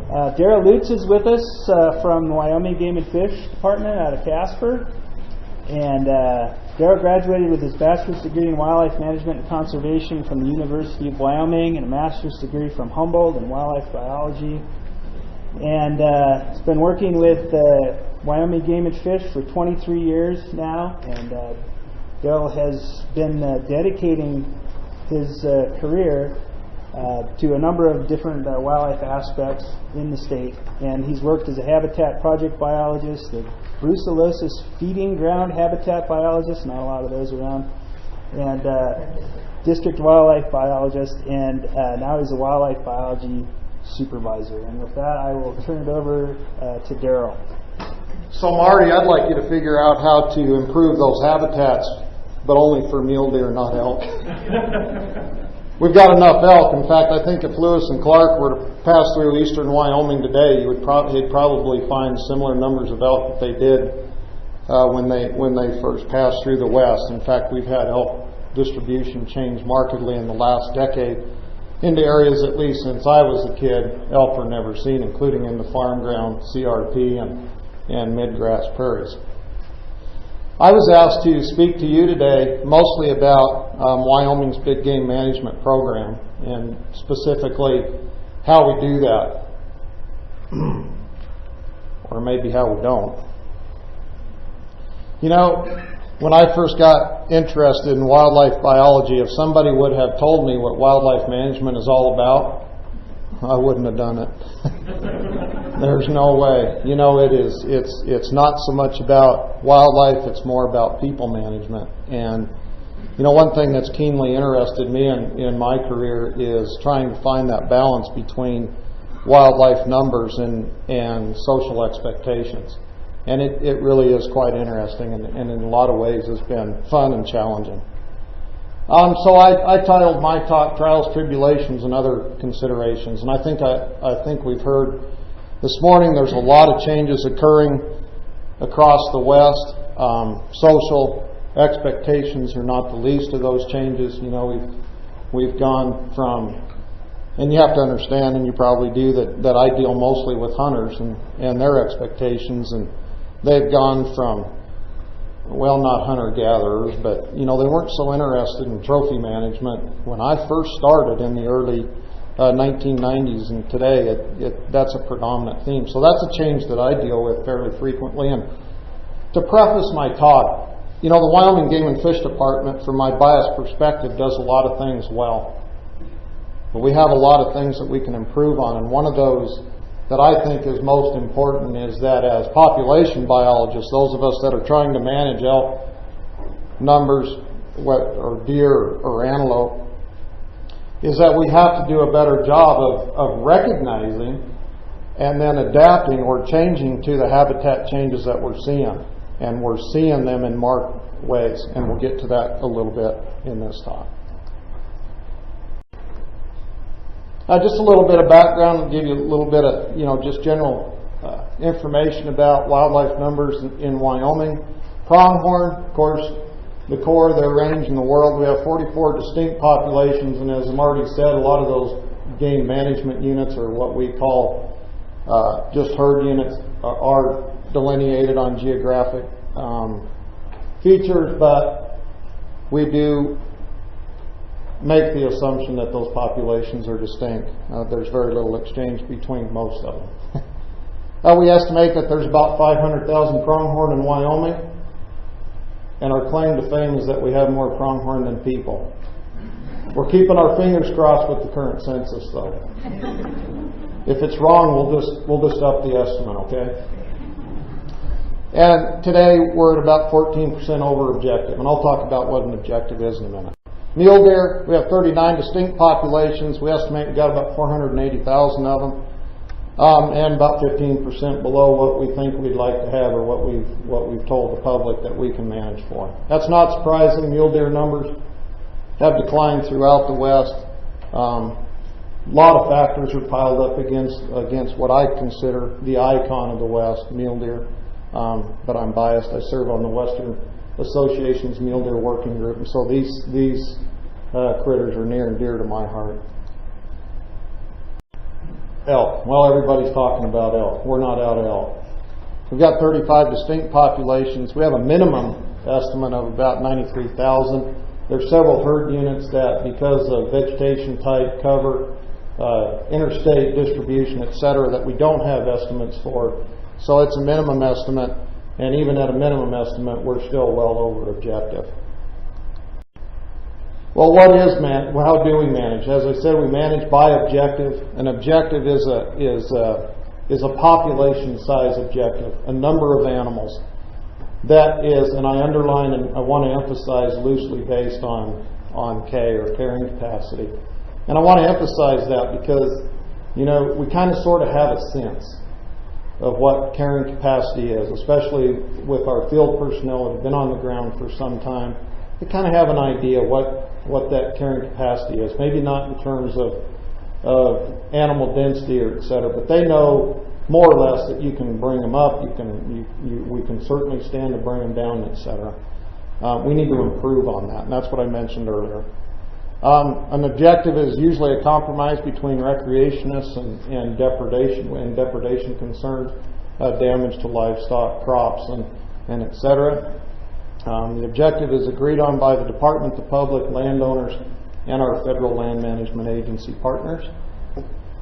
Daryl Lutz is with us from the Wyoming Game and Fish Department out of Casper. And Daryl graduated with his bachelor's degree in wildlife management and conservation from the University of Wyoming and a master's degree from Humboldt in wildlife biology. And he's been working with Wyoming Game and Fish for 23 years now. And Daryl has been dedicating his career to a number of different wildlife aspects in the state. And he's worked as a habitat project biologist, the brucellosis feeding ground habitat biologist, not a lot of those around, and district wildlife biologist, and now he's a wildlife biology supervisor. And with that, I will turn it over to Daryl. So Marty, I'd like you to figure out how to improve those habitats, but only for mule deer, not elk. We've got enough elk. In fact, I think if Lewis and Clark were to pass through eastern Wyoming today, you'd probably find similar numbers of elk that they did when they first passed through the west. In fact, we've had elk distribution change markedly in the last decade into areas, at least since I was a kid, elk were never seen, including in the farm ground, CRP, and midgrass prairies. I was asked to speak to you today mostly about Wyoming's big game management program, and specifically how we do that, or maybe how we don't. You know, when I first got interested in wildlife biology, if somebody would have told me what wildlife management is all about, I wouldn't have done it. There's no way. You know, it's not so much about wildlife, it's more about people management. And you know, one thing that's keenly interested me in my career is trying to find that balance between wildlife numbers and social expectations. And it really is quite interesting, and in a lot of ways has been fun and challenging. So I titled my talk "Trials, Tribulations, and Other Considerations," and I think we've heard this morning there's a lot of changes occurring across the West. Social expectations are not the least of those changes. You know, we've gone from, and you have to understand, and you probably do, that I deal mostly with hunters and their expectations, and they've gone from, well, not hunter-gatherers, but, you know, they weren't so interested in trophy management when I first started in the early 1990s, and today that's a predominant theme. So that's a change that I deal with fairly frequently. And to preface my talk, you know, the Wyoming Game and Fish Department, from my biased perspective, does a lot of things well. But we have a lot of things that we can improve on, and one of those that I think is most important is that as population biologists, those of us that are trying to manage elk numbers or deer or antelope, is that we have to do a better job of recognizing and then adapting or changing to the habitat changes that we're seeing. And we're seeing them in marked ways, and we'll get to that a little bit in this talk. Just a little bit of background and give you a little bit of, you know, just general information about wildlife numbers in Wyoming. Pronghorn, of course, the core of their range in the world. We have 44 distinct populations, and as Marty said, a lot of those game management units, or what we call just herd units, are delineated on geographic features, but we do make the assumption that those populations are distinct. There's very little exchange between most of them. We estimate that there's about 500,000 pronghorn in Wyoming, and our claim to fame is that we have more pronghorn than people. We're keeping our fingers crossed with the current census, though. If it's wrong, we'll just up the estimate, okay? And today we're at about 14% over objective, and I'll talk about what an objective is in a minute. Mule deer, we have 39 distinct populations. We estimate we've got about 480,000 of them, and about 15% below what we think we'd like to have, or what we've told the public that we can manage for. That's not surprising. Mule deer numbers have declined throughout the West. A lot of factors are piled up against what I consider the icon of the West, mule deer. But I'm biased. I serve on the Western Association's Mule Deer Working Group, and so these critters are near and dear to my heart. Elk. Well, everybody's talking about elk. We're not out of elk. We've got 35 distinct populations. We have a minimum estimate of about 93,000. There's several herd units that, because of vegetation type, cover, interstate distribution, etc., that we don't have estimates for. So it's a minimum estimate, and even at a minimum estimate, we're still well over objective. Well, how do we manage? As I said, we manage by objective. An objective is a population size objective, a number of animals. That is, and I underline and I want to emphasize, loosely based on K, or carrying capacity. And I want to emphasize that because, we kind of sort of have a sense of what carrying capacity is, especially with our field personnel that have been on the ground for some time. They kind of have an idea what that carrying capacity is. Maybe not in terms of animal density or et cetera, but they know more or less that you can bring them up, we can certainly stand to bring them down, et cetera. We need to improve on that, and that's what I mentioned earlier. An objective is usually a compromise between recreationists and depredation concerns, damage to livestock, crops, and et cetera. The objective is agreed on by the department, the public, landowners, and our federal land management agency partners.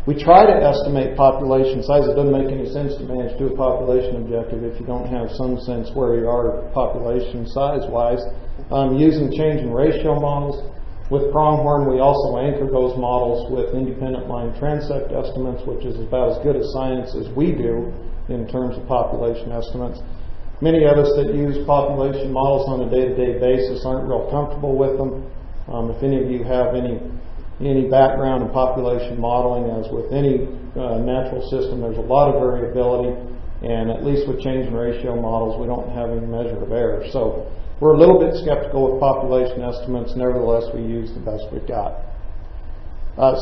We try to estimate population size. It doesn't make any sense to manage to a population objective if you don't have some sense where you are population size-wise. Using change in ratio models. With pronghorn, we also anchor those models with independent line transect estimates, which is about as good a science as we do in terms of population estimates. Many of us that use population models on a day-to-day basis aren't real comfortable with them. If any of you have any background in population modeling, as with any natural system, there's a lot of variability, and at least with change in ratio models, we don't have any measure of error. So we're a little bit skeptical with population estimates. Nevertheless, we use the best we've got.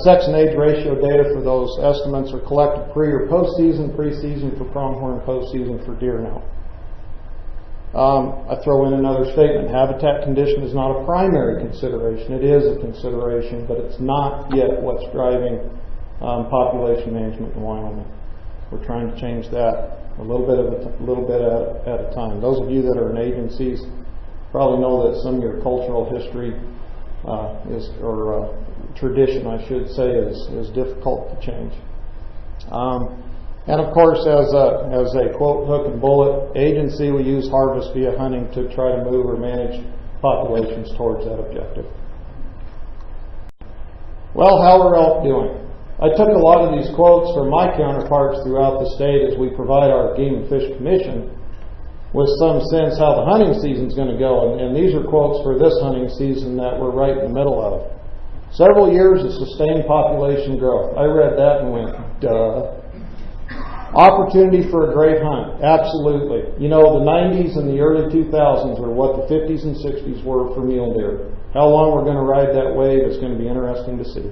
Sex and age ratio data for those estimates are collected pre or post-season, pre-season for pronghorn, post-season for deer now. I throw in another statement. Habitat condition is not a primary consideration. It is a consideration, but it's not yet what's driving population management in Wyoming. We're trying to change that a little bit at a time. Those of you that are in agencies probably know that some of your cultural history tradition, I should say, is difficult to change. And of course, as a quote, hook and bullet agency, we use harvest via hunting to try to move or manage populations towards that objective. Well, how are elk doing? I took a lot of these quotes from my counterparts throughout the state as we provide our Game and Fish Commission with some sense how the hunting season's going to go. And these are quotes for this hunting season that we're right in the middle of. Several years of sustained population growth. I read that and went, duh. Opportunity for a great hunt. Absolutely. The 90s and the early 2000s are what the 50s and 60s were for mule deer. How long we're going to ride that wave is going to be interesting to see.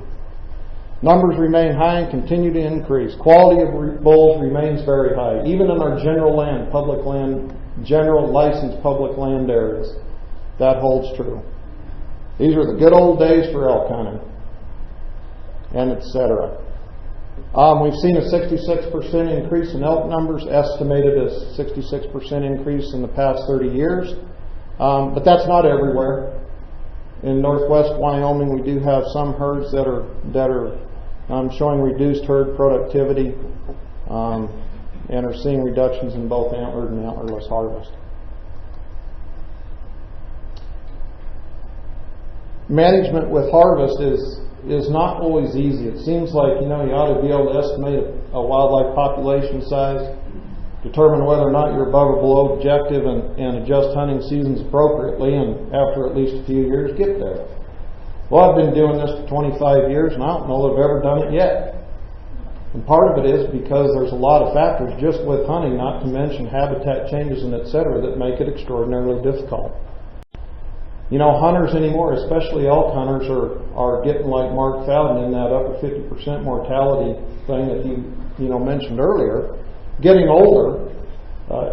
Numbers remain high and continue to increase. Quality of bulls remains very high, even in our general licensed public land areas. That holds true. These are the good old days for elk hunting, and etc. We've seen a 66% increase in elk numbers, estimated as 66% increase in the past 30 years. But that's not everywhere. In northwest Wyoming, we do have some herds that are showing reduced herd productivity and are seeing reductions in both antlered and antlerless harvest. Management with harvest is not always easy. It seems like you ought to be able to estimate a wildlife population size, determine whether or not you're above or below objective, and adjust hunting seasons appropriately, and after at least a few years get there. Well, I've been doing this for 25 years and I don't know that I've ever done it yet. And part of it is because there's a lot of factors just with hunting, not to mention habitat changes and etc., that make it extraordinarily difficult. Hunters anymore, especially elk hunters, are getting like Mark Fowden in that upper 50% mortality thing that you mentioned earlier. Getting older,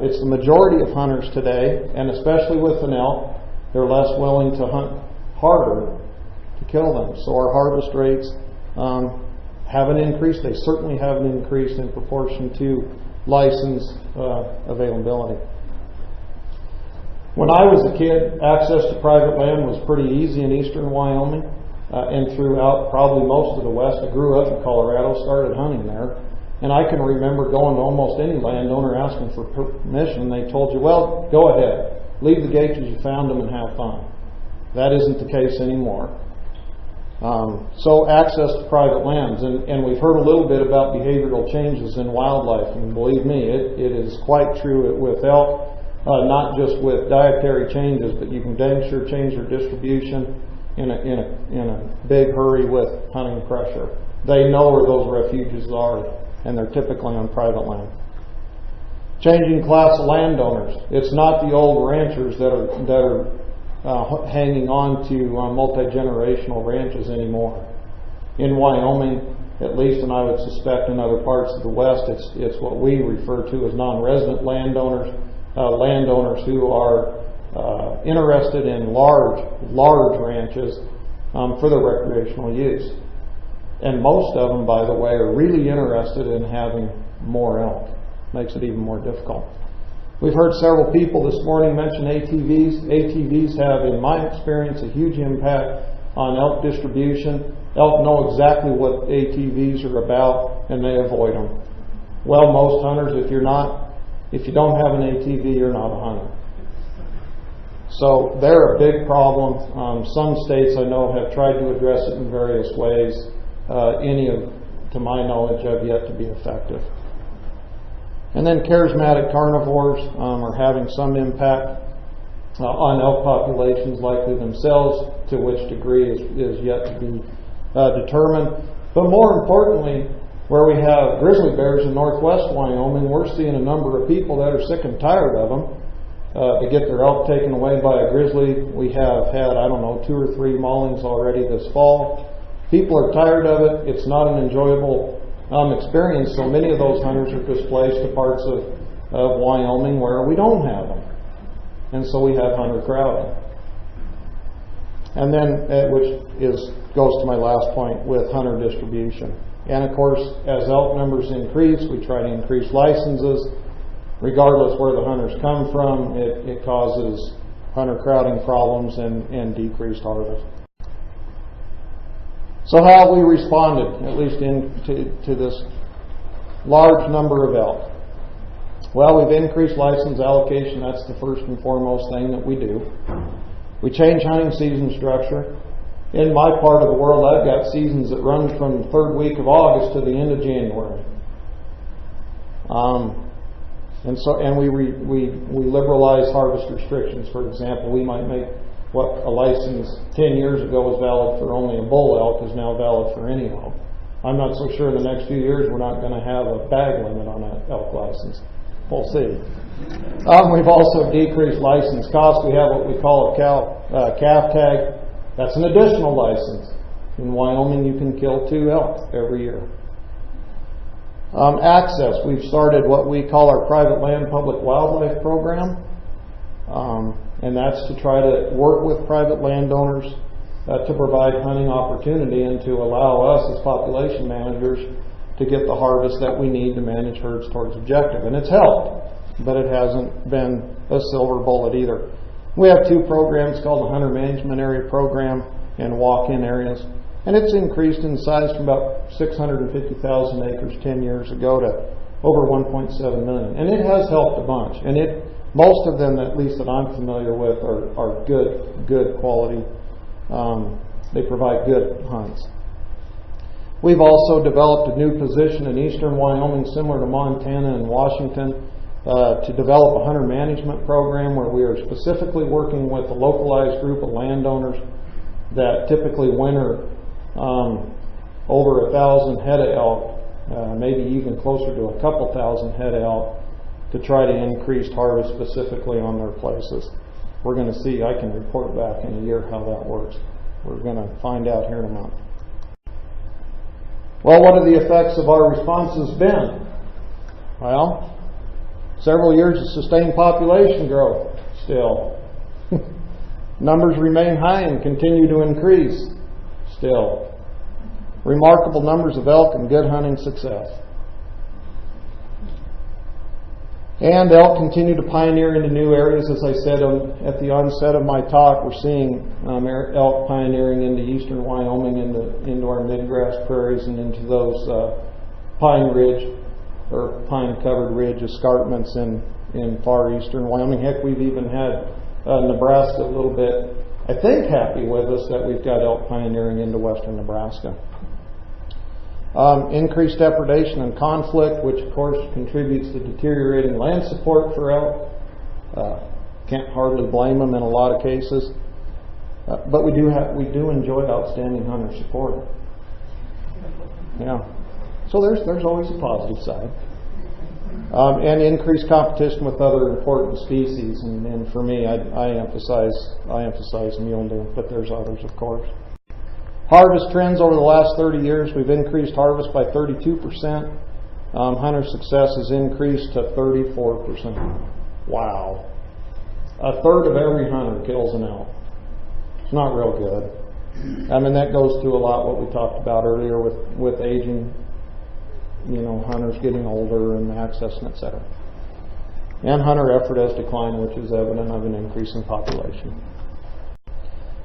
it's the majority of hunters today, and especially with an elk, they're less willing to hunt harder to kill them. So our harvest rates haven't increased. They certainly haven't increased in proportion to license availability. When I was a kid, access to private land was pretty easy in eastern Wyoming and throughout probably most of the West. I grew up in Colorado, started hunting there, and I can remember going to almost any landowner asking for permission. They told you, well, go ahead, leave the gates as you found them and have fun. That isn't the case anymore. So access to private lands, and we've heard a little bit about behavioral changes in wildlife, and believe me, it is quite true with elk. Not just with dietary changes, but you can dang sure change their distribution in a big hurry with hunting pressure. They know where those refuges are, and they're typically on private land. Changing class of landowners. It's not the old ranchers that are hanging on to multi-generational ranches anymore. In Wyoming, at least, and I would suspect in other parts of the West, it's what we refer to as non-resident landowners. Landowners who are interested in large ranches for their recreational use. And most of them, by the way, are really interested in having more elk. Makes it even more difficult. We've heard several people this morning mention ATVs. ATVs have, in my experience, a huge impact on elk distribution. Elk know exactly what ATVs are about, and they avoid them. Well, most hunters, if you don't have an ATV, you're not a hunter. So they're a big problem. Some states I know have tried to address it in various ways. To my knowledge, have yet to be effective. And then charismatic carnivores are having some impact on elk populations, likely themselves, to which degree is yet to be determined. But more importantly, where we have grizzly bears in northwest Wyoming, we're seeing a number of people that are sick and tired of them. To get their elk taken away by a grizzly, we have had, 2 or 3 maulings already this fall. People are tired of it. It's not an enjoyable experience, so many of those hunters are displaced to parts of Wyoming where we don't have them. And so we have hunter crowding. And then, goes to my last point with hunter distribution. And of course, as elk numbers increase, we try to increase licenses. Regardless where the hunters come from, it causes hunter crowding problems and decreased harvest. So how have we responded, at least to this large number of elk? Well, we've increased license allocation. That's the first and foremost thing that we do. We change hunting season structure. In my part of the world, I've got seasons that run from the 3rd week of August to the end of January. And we liberalize harvest restrictions. For example, we might make what a license 10 years ago was valid for only a bull elk is now valid for any elk. I'm not so sure in the next few years we're not going to have a bag limit on an elk license. We'll see. We've also decreased license costs. We have what we call a calf tag. That's an additional license. In Wyoming, you can kill 2 elk every year. Access. We've started what we call our private land public wildlife program. And that's to try to work with private landowners to provide hunting opportunity and to allow us as population managers to get the harvest that we need to manage herds towards objective. And it's helped, but it hasn't been a silver bullet either. We have 2 programs called the Hunter Management Area Program and Walk-In Areas. And it's increased in size from about 650,000 acres 10 years ago to over 1.7 million. And it has helped a bunch. And most of them, at least that I'm familiar with, are good quality. They provide good hunts. We've also developed a new position in eastern Wyoming, similar to Montana and Washington, to develop a hunter management program where we are specifically working with a localized group of landowners that typically winter over 1,000 head of elk, maybe even closer to a couple thousand head of elk, to try to increase harvest specifically on their places. We're going to see, I can report back in a year how that works. We're going to find out here in a month. Well, what have the effects of our responses been? Well, several years of sustained population growth still. Numbers remain high and continue to increase still. remarkable numbers of elk, and good hunting success. And elk continue to pioneer into new areas. As I said at the onset of my talk, we're seeing elk pioneering into eastern Wyoming, into our midgrass prairies, and into those pine ridge or pine-covered ridge escarpments in far eastern Wyoming. Heck, we've even had Nebraska a little bit, I think, happy with us that we've got elk pioneering into western Nebraska. Increased depredation and conflict, which of course contributes to deteriorating land support for elk. Can't hardly blame them in a lot of cases, but we do enjoy outstanding hunter support. Yeah, so there's always a positive side. And increased competition with other important species, and for me, I emphasize mule deer, but there's others, of course. Harvest trends over the last 30 years, we've increased harvest by 32%. Hunter success has increased to 34%. Wow. A third of every hunter kills an elk. It's not real good. I mean, that goes to a lot what we talked about earlier with aging, hunters getting older and accessing, etc. And hunter effort has declined, which is evident of an increase in population.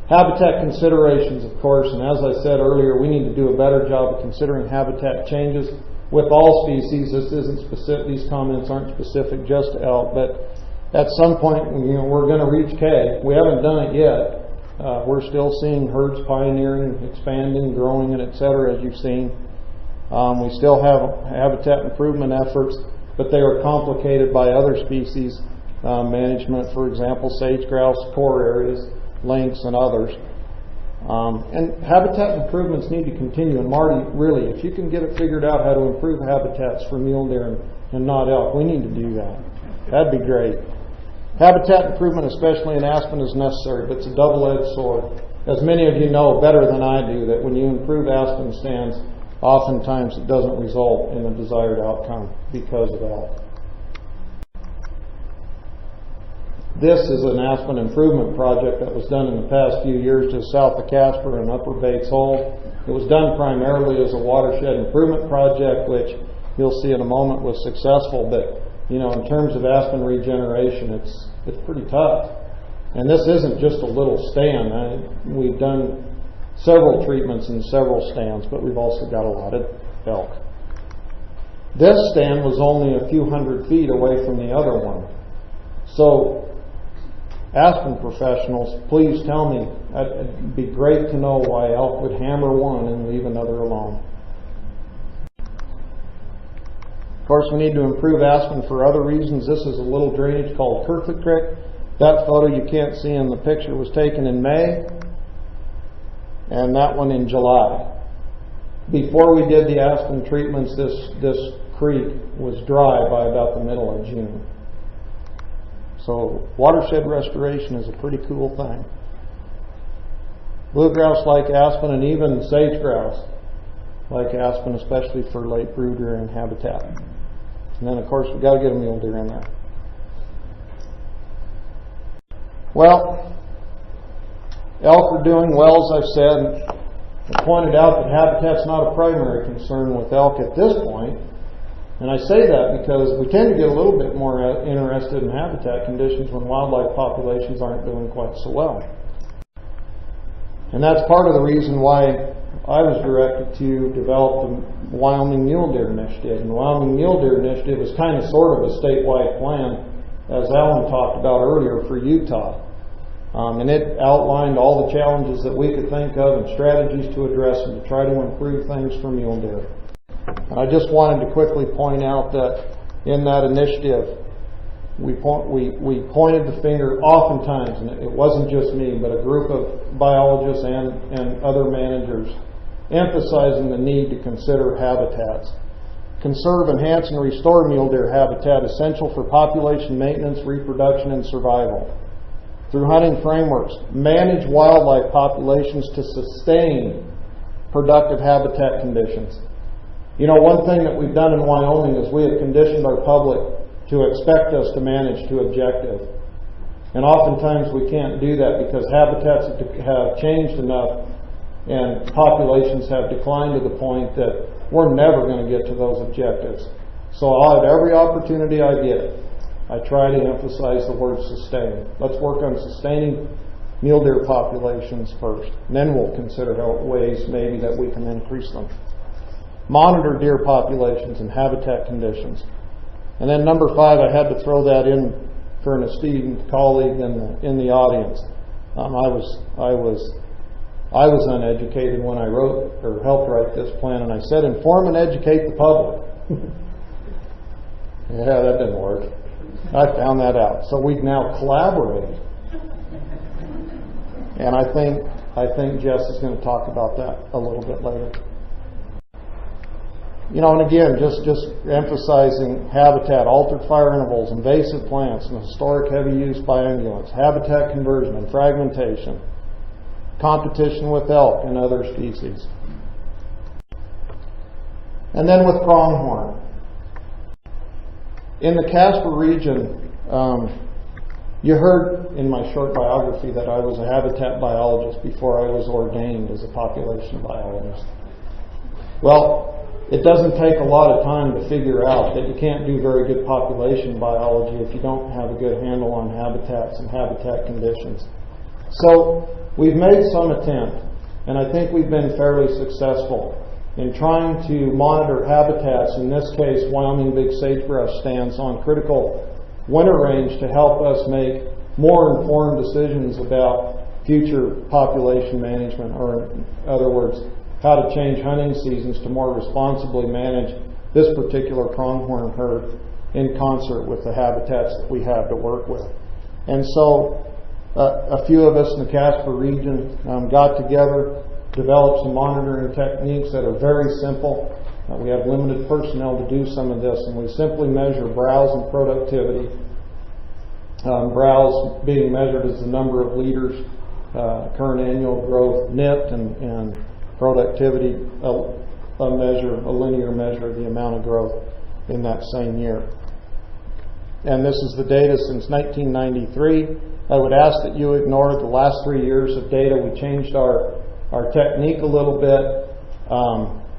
Habitat considerations, of course, and as I said earlier, we need to do a better job of considering habitat changes with all species. This isn't specific; these comments aren't specific just to elk, but at some point, we're going to reach K. We haven't done it yet. We're still seeing herds pioneering, expanding, growing, and etc. As you've seen, we still have habitat improvement efforts, but they are complicated by other species management. For example, sage grouse core areas, lynx, and others. And habitat improvements need to continue. And Marty, really, if you can get it figured out how to improve habitats for mule deer and not elk, we need to do that. That'd be great. Habitat improvement, especially in aspen, is necessary, but it's a double-edged sword. As many of you know better than I do, that when you improve aspen stands, oftentimes it doesn't result in a desired outcome because of elk. This is an aspen improvement project that was done in the past few years just south of Casper and Upper Bates Hole. It was done primarily as a watershed improvement project, which you'll see in a moment was successful, but in terms of aspen regeneration, it's pretty tough. And this isn't just a little stand. We've done several treatments in several stands, but we've also got a lot of elk. This stand was only a few hundred feet away from the other one. So aspen professionals, please tell me, it'd be great to know why elk would hammer one and leave another alone. Of course, we need to improve aspen for other reasons. This is a little drainage called Kerfoot Creek. That photo you can't see in the picture was taken in May, and that one in July. Before we did the aspen treatments, this creek was dry by about the middle of June. So watershed restoration is a pretty cool thing. Blue grouse like aspen, and even sage grouse like aspen, especially for late brood rearing habitat. And then, of course, we've got to get a mule deer in there. Well, elk are doing well, as I've said. I pointed out that habitat's not a primary concern with elk at this point. And I say that because we tend to get a little bit more interested in habitat conditions when wildlife populations aren't doing quite so well. And that's part of the reason why I was directed to develop the Wyoming Mule Deer Initiative. And the Wyoming Mule Deer Initiative is kind of sort of a statewide plan, as Alan talked about earlier, for Utah. And it outlined all the challenges that we could think of and strategies to address them to try to improve things for mule deer. And I just wanted to quickly point out that in that initiative, we pointed the finger oftentimes, and it wasn't just me, but a group of biologists and other managers, emphasizing the need to consider habitats. Conserve, enhance, and restore mule deer habitat essential for population maintenance, reproduction, and survival. Through hunting frameworks, manage wildlife populations to sustain productive habitat conditions. One thing that we've done in Wyoming is we have conditioned our public to expect us to manage to objective. And oftentimes we can't do that because habitats have changed enough and populations have declined to the point that we're never going to get to those objectives. So I'll have every opportunity I get, I try to emphasize the word sustain. Let's work on sustaining mule deer populations first, and then we'll consider ways maybe that we can increase them. Monitor deer populations and habitat conditions. And then number 5, I had to throw that in for an esteemed colleague in the audience. I was uneducated when I wrote or helped write this plan, and I said, inform and educate the public. Yeah, that didn't work. I found that out. So we now collaborate. And I think Jess is going to talk about that a little bit later. You know, and again, just emphasizing habitat, altered fire intervals, invasive plants, and historic heavy use by ungulates, habitat conversion and fragmentation, competition with elk and other species. And then with pronghorn. In the Casper region, you heard in my short biography that I was a habitat biologist before I was ordained as a population biologist. Well, it doesn't take a lot of time to figure out that you can't do very good population biology if you don't have a good handle on habitats and habitat conditions. So we've made some attempt, and I think we've been fairly successful in trying to monitor habitats, in this case Wyoming big sagebrush stands on critical winter range, to help us make more informed decisions about future population management, or in other words, how to change hunting seasons to more responsibly manage this particular pronghorn herd in concert with the habitats that we have to work with. And so a few of us in the Casper region got together, developed some monitoring techniques that are very simple. We have limited personnel to do some of this, and we simply measure browse and productivity. Browse being measured as the number of liters, current annual growth, NIP, and productivity, a linear measure of the amount of growth in that same year. And this is the data since 1993. I would ask that you ignore the last 3 years of data. We changed our technique a little bit,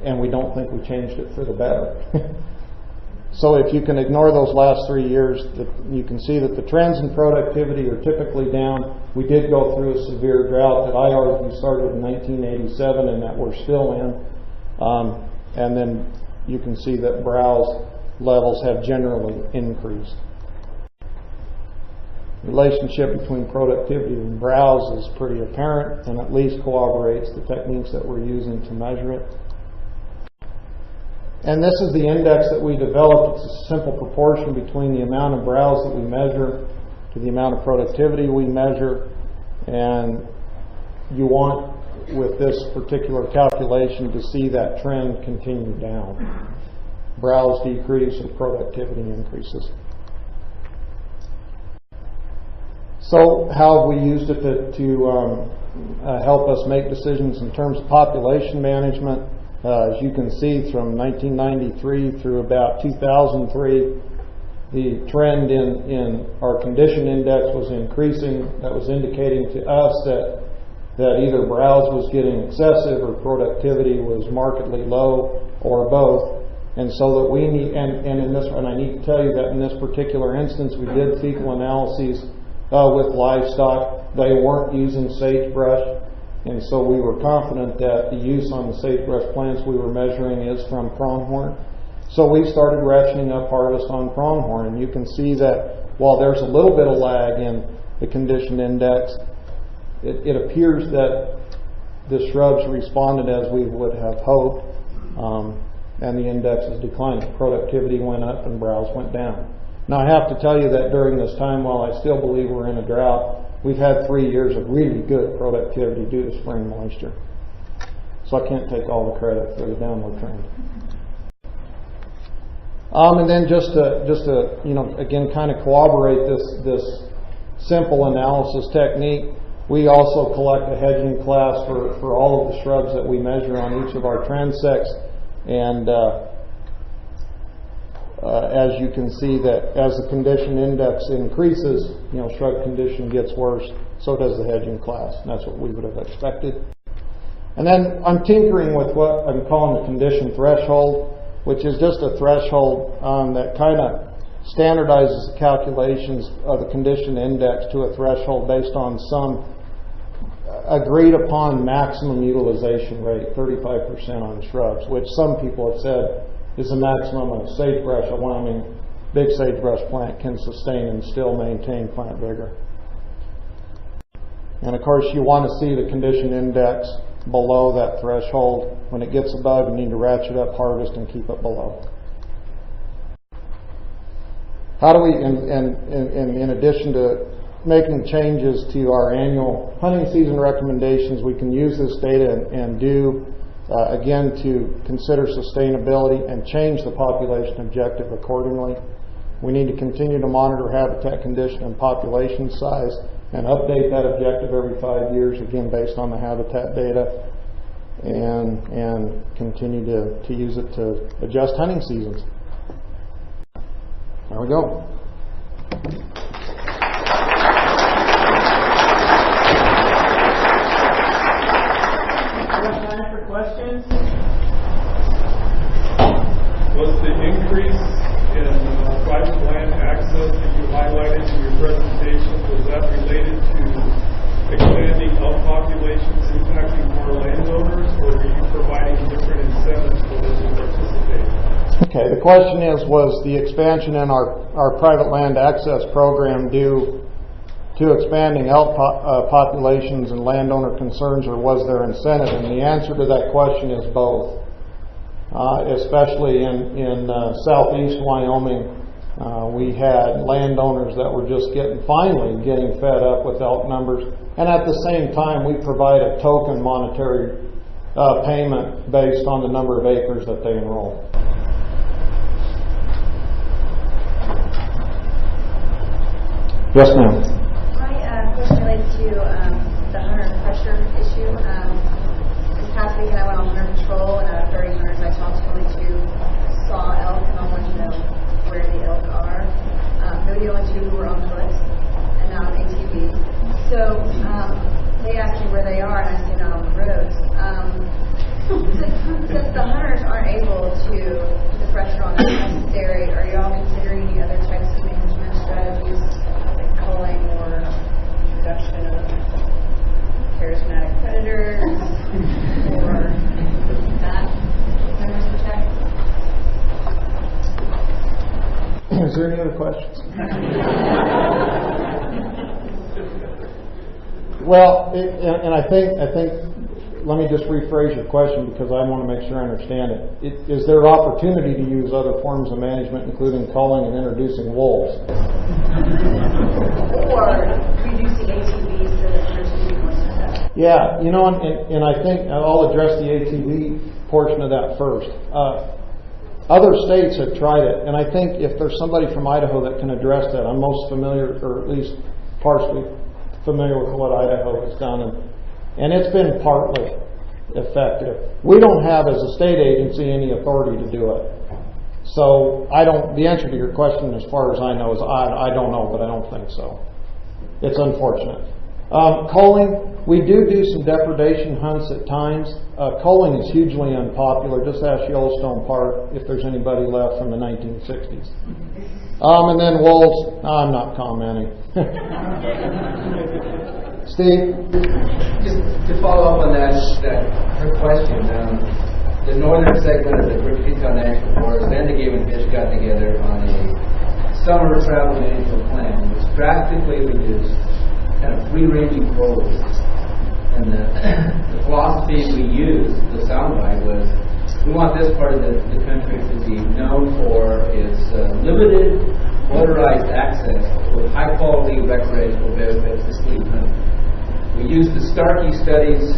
and we don't think we changed it for the better. So if you can ignore those last 3 years, you can see that the trends in productivity are typically down. We did go through a severe drought that I argue started in 1987 and that we're still in. And then you can see that browse levels have generally increased. The relationship between productivity and browse is pretty apparent, and at least corroborates the techniques that we're using to measure it. And this is the index that we developed. It's a simple proportion between the amount of browse that we measure to the amount of productivity we measure. And you want, with this particular calculation, to see that trend continue down. Browse decrease and productivity increases. So how have we used it to help us make decisions in terms of population management? As you can see, from 1993 through about 2003, the trend in our condition index was increasing. That was indicating to us that either browse was getting excessive or productivity was markedly low, or both. And so that we need, and in this one, I need to tell you that in this particular instance, we did fecal analyses with livestock. They weren't using sagebrush. And so we were confident that the use on the sagebrush plants we were measuring is from pronghorn. So we started ratcheting up harvest on pronghorn. And you can see that while there's a little bit of lag in the condition index, it appears that the shrubs responded as we would have hoped. And the index is declining. Productivity went up and browse went down. Now I have to tell you that during this time, while I still believe we're in a drought, we've had 3 years of really good productivity due to spring moisture. So I can't take all the credit for the downward trend. And then just to again kind of corroborate this simple analysis technique, we also collect a hedging class for all of the shrubs that we measure on each of our transects. And as you can see, that as the condition index increases, shrub condition gets worse, so does the hedging class. And that's what we would have expected. And then I'm tinkering with what I'm calling the condition threshold, which is just a threshold that kind of standardizes the calculations of the condition index to a threshold based on some agreed upon maximum utilization rate, 35% on shrubs, which some people have said is the maximum a sagebrush, a Wyoming big sagebrush plant can sustain and still maintain plant vigor. And of course you want to see the condition index below that threshold. When it gets above, you need to ratchet up harvest and keep it below. How do we, in addition to making changes to our annual hunting season recommendations, we can use this data and do, again, to consider sustainability and change the population objective accordingly. We need to continue to monitor habitat condition and population size and update that objective every 5 years, again, based on the habitat data, and continue to use it to adjust hunting seasons. There we go. Time for questions? Was the increase in private land access that you highlighted in your presentation, was that related to expanding elk populations impacting more landowners, or are you providing different incentives for those who participate? Okay, the question is, was the expansion in our private land access program due to expanding elk populations and landowner concerns, or was there incentive? And the answer to that question is both. Especially in southeast Wyoming, we had landowners that were just finally getting fed up with elk numbers, and at the same time we provide a token monetary payment based on the number of acres that they enroll. Yes, ma'am. My question relates to the hunter pressure issue. This past weekend I went on hunter patrol, and out of 30 hunters I talked to, only 2 saw elk, and I wanted to know where the elk are. Maybe the only 2 who were on foot and not on ATVs. So they asked me where they are, and I said not on the roads. Since the hunters aren't able to put the pressure on as necessary, are you all considering any other types of management strategies, like culling or introduction of charismatic predators or that hunters protect? Is there any other questions? Well, and I think, let me just rephrase your question because I want to make sure I understand it. Is there opportunity to use other forms of management, including culling and introducing wolves? Or reducing ATVs so that hunters can be more successful? Yeah, and I think I'll address the ATV portion of that first. Other states have tried it, and I think if there's somebody from Idaho that can address that, I'm most familiar, or at least partially familiar with what Idaho has done, and it's been partly effective. We don't have, as a state agency, any authority to do it. So the answer to your question, as far as I know, is I don't know, but I don't think so. It's unfortunate. Culling, we do some depredation hunts at times. Culling is hugely unpopular. Just ask Yellowstone Park if there's anybody left from the 1960s. And then wolves, I'm not commenting. Steve? Just to follow up on her question, the northern segment of the Brooks-Teton National Forest and the Game and Fish got together on a summer travel management plan, which drastically reduced kind of free-ranging forages. And the philosophy we used, the soundbite, was we want this part of the country to be known for its limited motorized access with high-quality recreational benefits to sleep hunting. We used the Starkey studies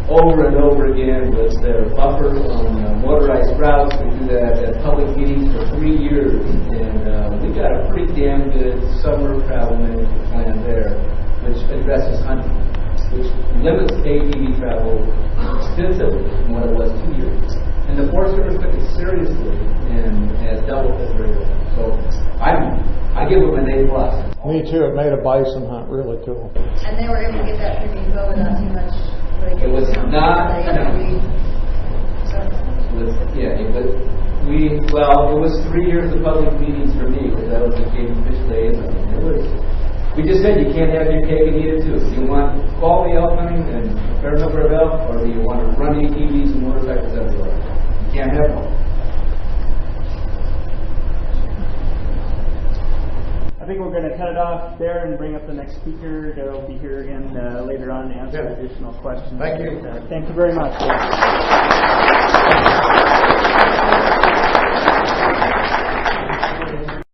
over and over again with their buffers on motorized routes. We do that at public meetings for 3 years, and we got a pretty damn good summer travel management plan there, which addresses hunting, which limits ATV travel extensively from what it was 2 years. And the Forest Service took it seriously and has doubled it very well. So I give them an A+. Me too. It made a bison hunt really cool. And they were able to get that pretty well without too much really It was good. not, it was 3 years of public meetings for me, because that was the Game and Fish liaison. We just said you can't have your cake and eat it too. Do you want quality elk hunting and a fair number of elk, or do you want to run ATVs and motorcycles everywhere? You can't have them. I think we're going to cut it off there and bring up the next speaker. Darryl will be here again later on to answer additional questions. Thank you. Thank you very much.